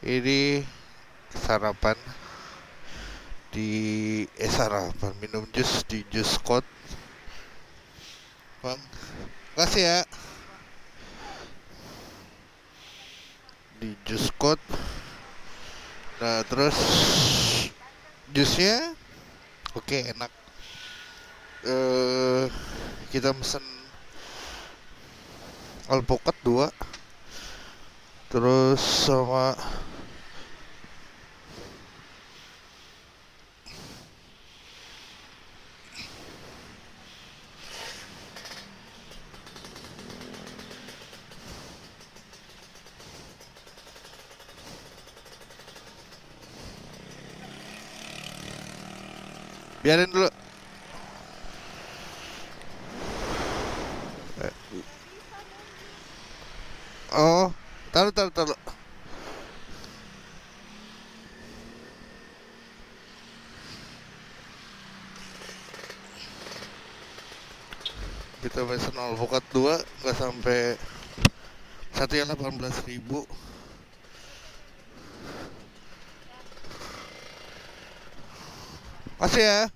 Ini sarapan sarapan minum jus di jus Scott. Bang, kasih ya. Di jus Scott. Nah, terus jusnya oke, enak. Kita pesen alpukat 2. Terus sama biarin dulu. Oh, taruh. Kita pesen alpukat 2, nggak sampai satu yang 18.000. Kasih ya.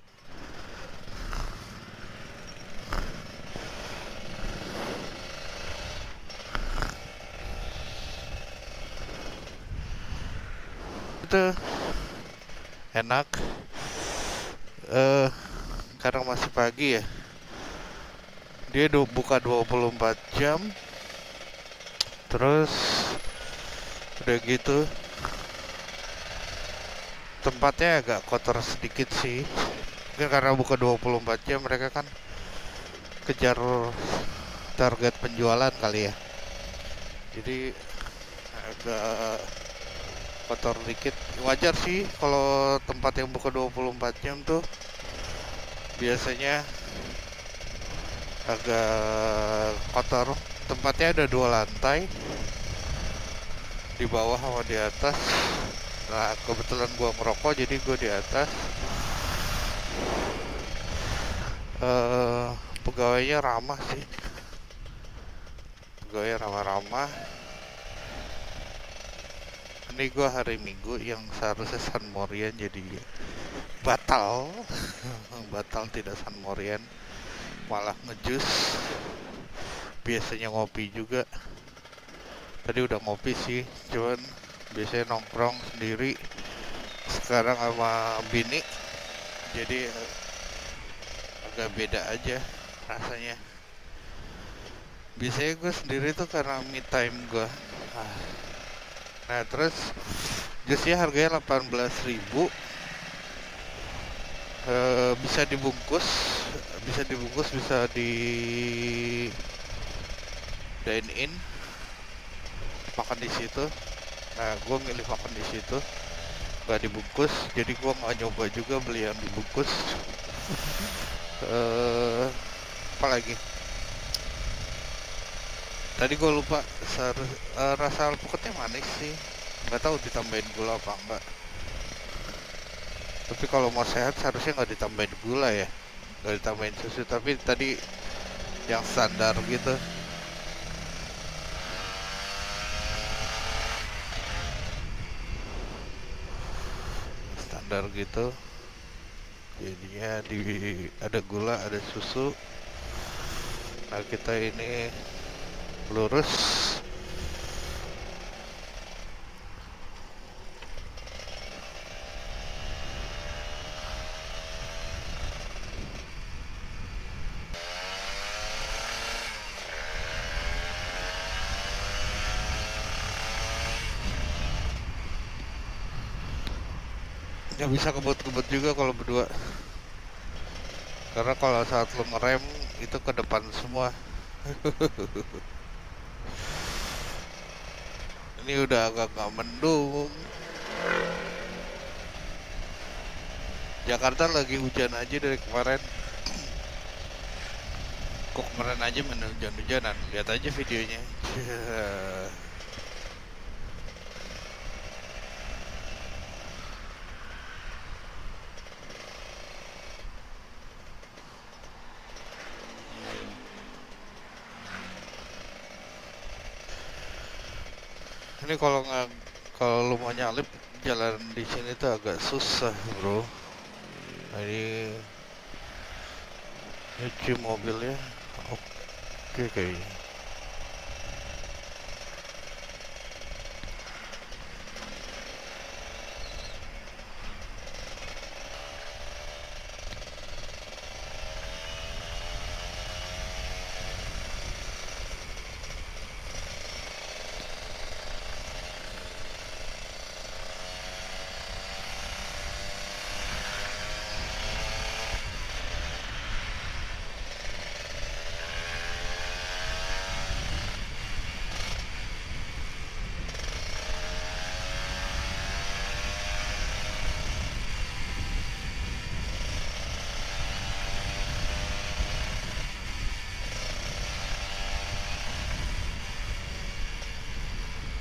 Itu enak. Karena masih pagi ya. Dia buka 24 jam. Terus udah gitu tempatnya agak kotor sedikit sih. Mungkin karena buka 24 jam mereka kan kejar target penjualan kali ya. Jadi agak kotor dikit. Wajar sih kalau tempat yang buka 24 jam tuh biasanya agak kotor. Tempatnya ada 2 lantai, di bawah sama di atas. Nah, kebetulan gua ngerokok jadi gua di atas. Pegawainya ramah sih. Pegawainya ramah-ramah. Ini gua hari Minggu yang seharusnya San Morian jadi batal. Batal, tidak San Morian, malah ngejus. Biasanya ngopi juga. Tadi udah ngopi sih, cuman biasanya nongkrong sendiri. Sekarang sama bini, jadi agak beda aja rasanya. Biasanya gue sendiri tuh karena me time gue. Nah, terus jusnya harganya 18.000. Bisa dibungkus, bisa di dine in, makan di situ. Nah, gue milih makan di situ, nggak dibungkus. Jadi gue nggak nyoba juga beli yang dibungkus. Apalagi tadi gue lupa. Rasa alpukatnya manis sih, nggak tahu ditambahin gula apa enggak. Tapi kalau mau sehat seharusnya nggak ditambahin gula ya, nggak ditambahin susu. Tapi tadi yang standar gitu, jadinya ada gula, ada susu. Nah, kita ini lurus. Nggak bisa kebut-kebut juga kalau berdua, karena kalau saat lo ngerem itu ke depan semua. Ini udah agak gak mendung. Jakarta lagi hujan aja dari kemarin. Kok kemarin aja mana hujan-hujanan. Lihat aja videonya. Ini kalau nggak Kalau lu mau nyalip jalan di sini tuh agak susah, bro. Ini nyuci mobilnya oke kayaknya.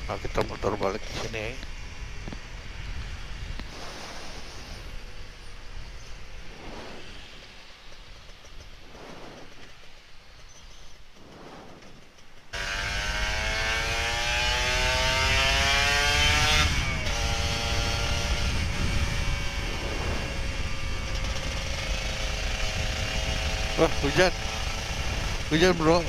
Nah, kita muter balik di sini. Wah, hujan. Hujan, bro.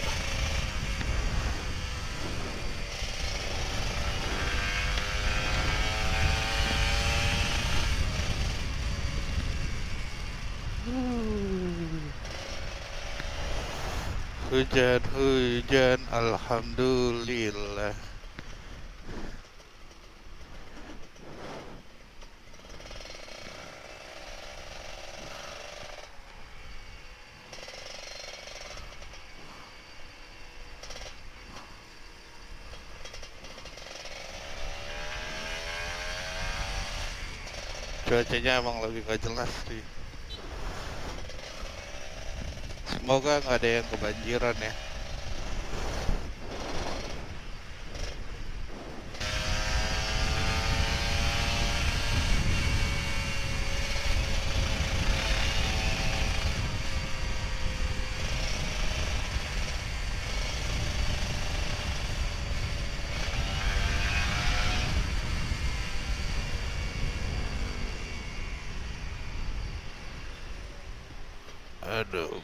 Hujan, hujan, alhamdulillah. Cuacanya emang lagi gak jelas sih. Semoga nggak ada yang kebanjiran ya. Aduh.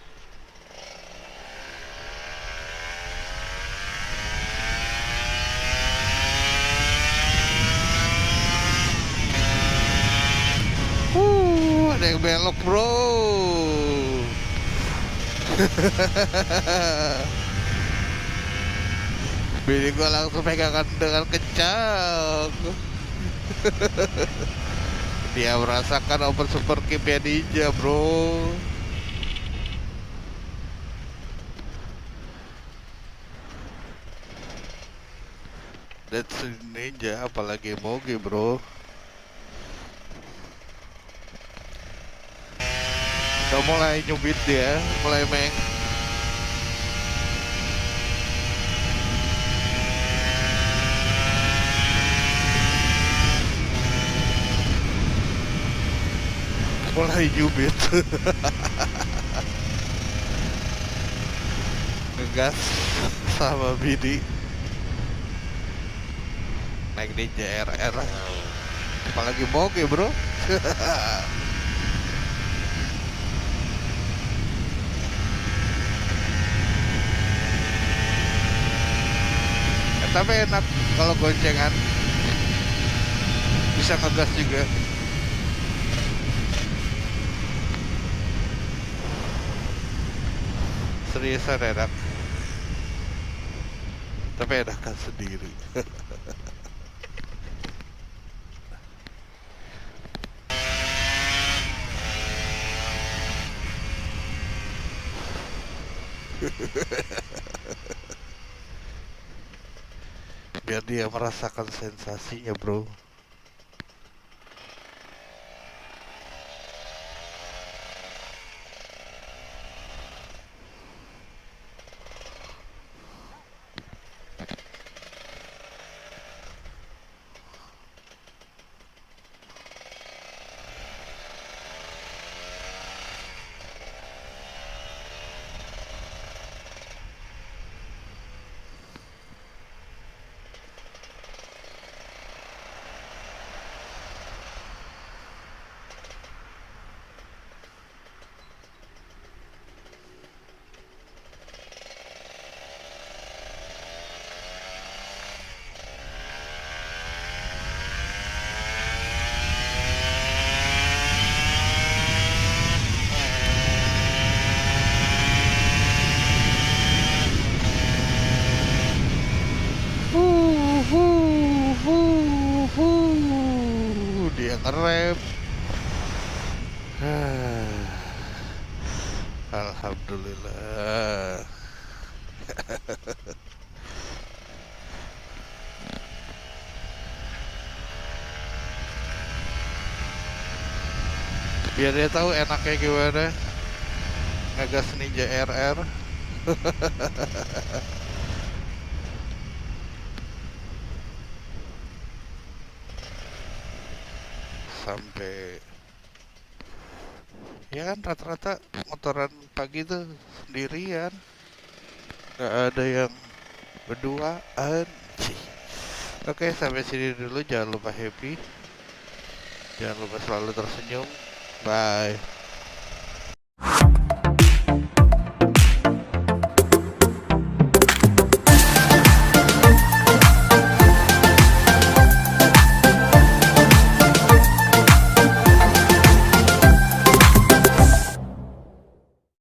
Ada yang belok, bro. Bini gua langsung pegangan dengan kencang. Dia merasakan open super kick-nya Ninja, bro. That's Ninja, apalagi Moge, bro. Udah mulai nyubit dia, mulai meng. Mulai nyubit. Ngegas sama Bidi. Naik Ninja RR. Apalagi Moge, bro. Tapi enak kalau goncengan, bisa ngegas juga. Seriusan enak. Tapi enakan sendiri. Biar dia merasakan sensasinya, bro. ngerem. Alhamdulillah. Biar dia tahu enaknya gimana ngegas Ninja RR. Sampai ya kan rata-rata motoran pagi tuh sendirian, nggak ada yang berduaan. Cih. Oke, sampai sini dulu. Jangan lupa happy, jangan lupa selalu tersenyum. Bye.